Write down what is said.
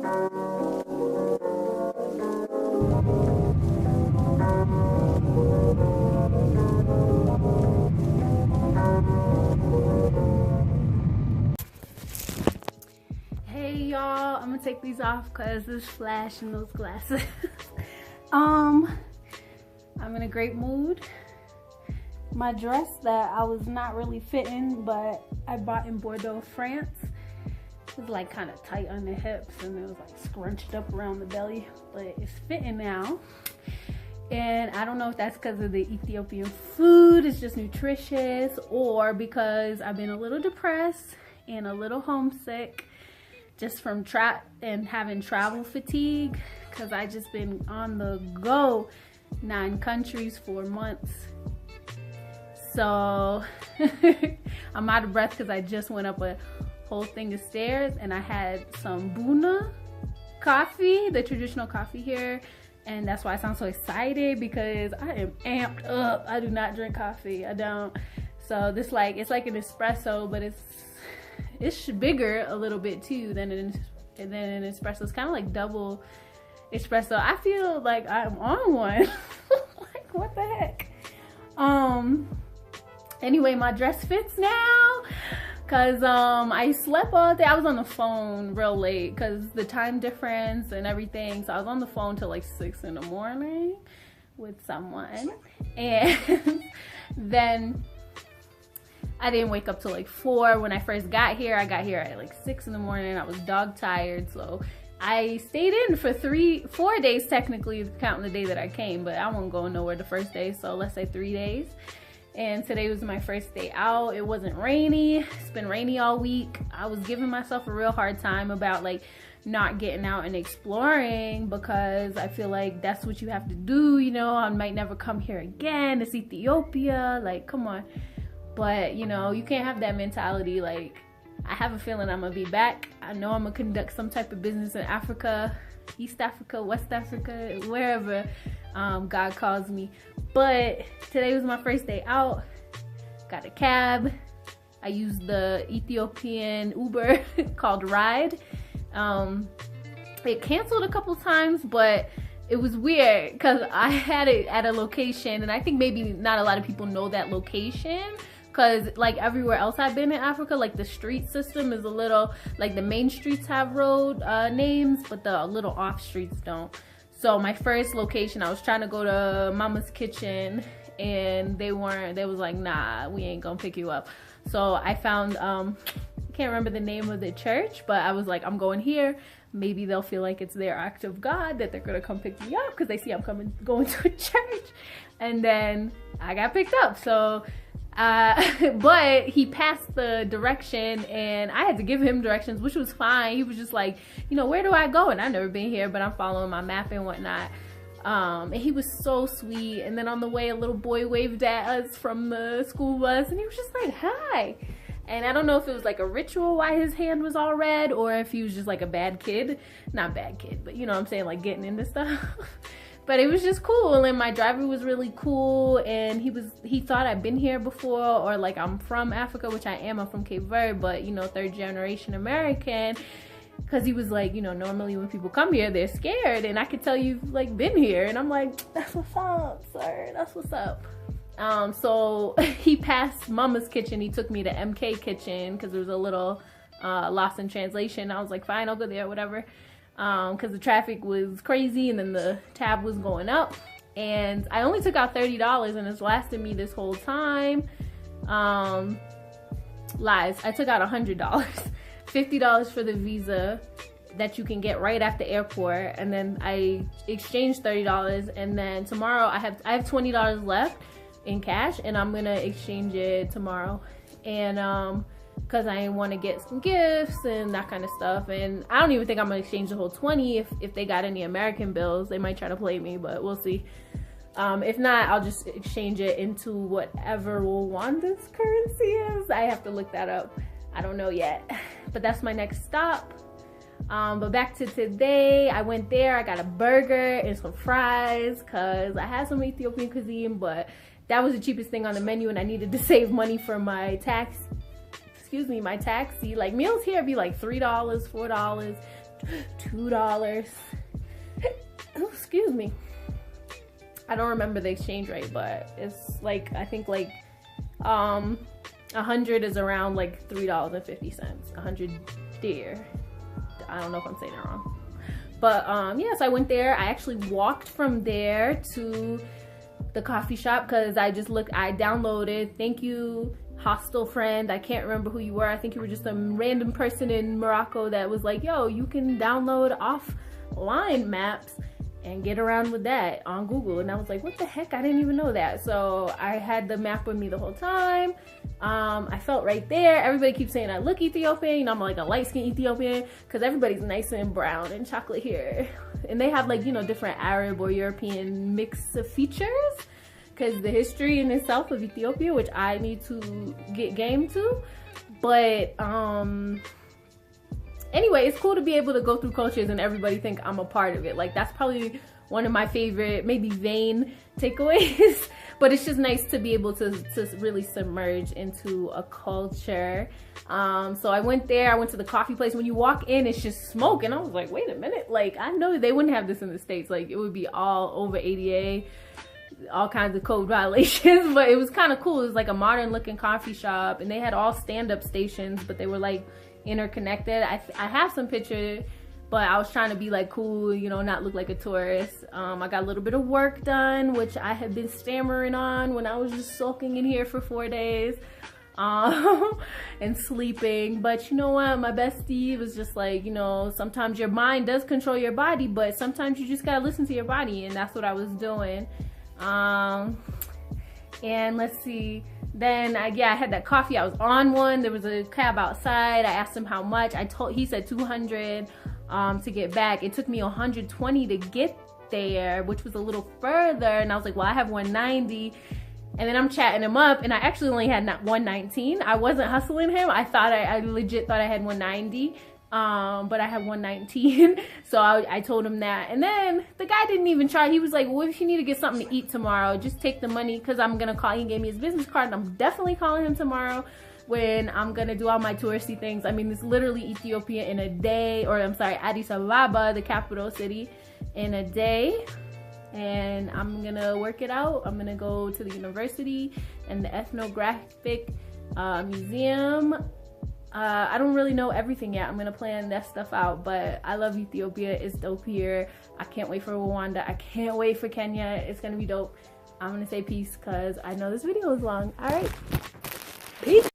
Hey y'all, I'm gonna take these off because it's flash in those glasses. I'm in a great mood. My dress that I was not really fitting, but I bought in Bordeaux, France. It was like kind of tight on the hips and it was like scrunched up around the belly, but it's fitting now. And I don't know if that's because of the Ethiopian food, it's just nutritious, or because I've been a little depressed and a little homesick just from having travel fatigue, because I just been on the go 9 countries for months. So I'm out of breath because I just went up a whole thing of stairs and I had some buna coffee, the traditional coffee here, and that's why I sound so excited, because I am amped up. I do not drink coffee, I don't. So this it's like an espresso, but it's bigger a little bit too than an espresso. It's kind of like double espresso. I feel like I'm on one. Like, what the heck? Anyway, my dress fits now because I slept all day. I was on the phone real late because the time difference and everything. So I was on the phone till like 6 in the morning with someone, and then I didn't wake up till like 4 when I first got here. I got here at like 6 in the morning. I was dog tired, so I stayed in for 4 days technically, counting the day that I came, but I won't go nowhere the first day, so let's say 3 days. And today was my first day out. It wasn't rainy. It's been rainy all week. I was giving myself a real hard time about like not getting out and exploring, because I feel like that's what you have to do, you know. I might never come here again. It's Ethiopia, like, come on. But you know, you can't have that mentality. Like, I have a feeling I'm gonna be back. I know I'm gonna conduct some type of business in Africa, East Africa, West Africa, wherever God calls me. But today was my first day out. Got a cab. I used the Ethiopian Uber called Ride. It canceled a couple times, but it was weird because I had it at a location, and I think maybe not a lot of people know that location, because like everywhere else I've been in Africa, like the street system is a little, like the main streets have road names, but the little off streets don't. So my first location, I was trying to go to Mama's Kitchen, and they was like, nah, we ain't gonna pick you up. So I found, I can't remember the name of the church, but I was like, I'm going here. Maybe they'll feel like it's their act of God that they're gonna come pick me up because they see I'm going to a church. And then I got picked up. So but he passed the direction and I had to give him directions, which was fine. He was just like, you know, where do I go? And I've never been here, but I'm following my map and whatnot. And he was so sweet. And then on the way, a little boy waved at us from the school bus, and he was just like, hi. And I don't know if it was like a ritual why his hand was all red, or if he was just like a bad kid. Not bad kid, but you know what I'm saying, like getting into stuff. But it was just cool, and my driver was really cool, and he thought I'd been here before, or like I'm from Africa, which I am. I'm from Cape Verde, but you know, 3rd generation American. Because he was like, you know, normally when people come here, they're scared, and I could tell you've like been here. And I'm like, that's what's up, sir, that's what's up. So he passed Mama's Kitchen. He took me to MK Kitchen because there was a little lost in translation. I was like, fine, I'll go there, whatever. Because the traffic was crazy, and then the tab was going up. And I only took out $30, and it's lasted me this whole time. Lies. I took out $100. $50 for the visa that you can get right at the airport, and then I exchanged $30, and then tomorrow I have $20 left in cash, and I'm gonna exchange it tomorrow. And because I want to get some gifts and that kind of stuff, and I don't even think I'm gonna exchange the whole 20. If they got any American bills, they might try to play me, but we'll see. If not, I'll just exchange it into whatever Rwanda's currency is. I have to look that up. I don't know yet, but that's my next stop. But back to today, I went there, I got a burger and some fries because I had some Ethiopian cuisine, but that was the cheapest thing on the menu, and I needed to save money for my taxi. Like meals here be like $3, $4. $2. Oh, excuse me. I don't remember the exchange rate, but it's like, I think like 100 is around like $3.50. 100 dear. I don't know if I'm saying it wrong. But yeah, so I went there. I actually walked from there to the coffee shop because I downloaded, thank you, hostel friend. I can't remember who you were. I think you were just a random person in Morocco that was like, yo, you can download offline maps and get around with that on Google. And I was like, what the heck? I didn't even know that. So I had the map with me the whole time. I felt right there. Everybody keeps saying I look Ethiopian. You know, I'm like a light-skinned Ethiopian because everybody's nice and brown and chocolate here. And they have like, you know, different Arab or European mix of features because the history in itself of Ethiopia, which I need to get game to. But anyway, it's cool to be able to go through cultures and everybody think I'm a part of it. Like, that's probably one of my favorite, maybe vain takeaways. But it's just nice to be able to really submerge into a culture. So I went there, I went to the coffee place. When you walk in, it's just smoke. And I was like, wait a minute. Like, I know they wouldn't have this in the States. Like, it would be all over ADA, all kinds of code violations. But it was kind of cool. It was like a modern looking coffee shop. And they had all stand-up stations, but they were like interconnected. I have some pictures, but I was trying to be like cool, you know, not look like a tourist. I got a little bit of work done, which I had been stammering on when I was just sulking in here for 4 days and sleeping. But you know what, my bestie was just like, you know, sometimes your mind does control your body, but sometimes you just gotta listen to your body, and that's what I was doing. And let's see, then I had that coffee. I was on one. There was a cab outside. I asked him how much. He said 200 to get back. It took me 120 to get there, which was a little further. And I was like, well, I have 190. And then I'm chatting him up, and I actually only had 119. I wasn't hustling him. I legit thought I had 190. But I had 119. So I told him that. And then the guy didn't even try. He was like, well, if you need to get something to eat tomorrow, just take the money, because I'm gonna call. He gave me his business card, and I'm definitely calling him tomorrow when I'm gonna do all my touristy things. I mean, it's literally Ethiopia in a day, or I'm sorry, Addis Ababa, the capital city, in a day. And I'm gonna work it out. I'm gonna go to the university and the ethnographic museum. I don't really know everything yet. I'm gonna plan that stuff out, but I love Ethiopia. It's dope here. I can't wait for Rwanda. I can't wait for Kenya. It's gonna be dope. I'm gonna say peace because I know this video is long. All right, peace.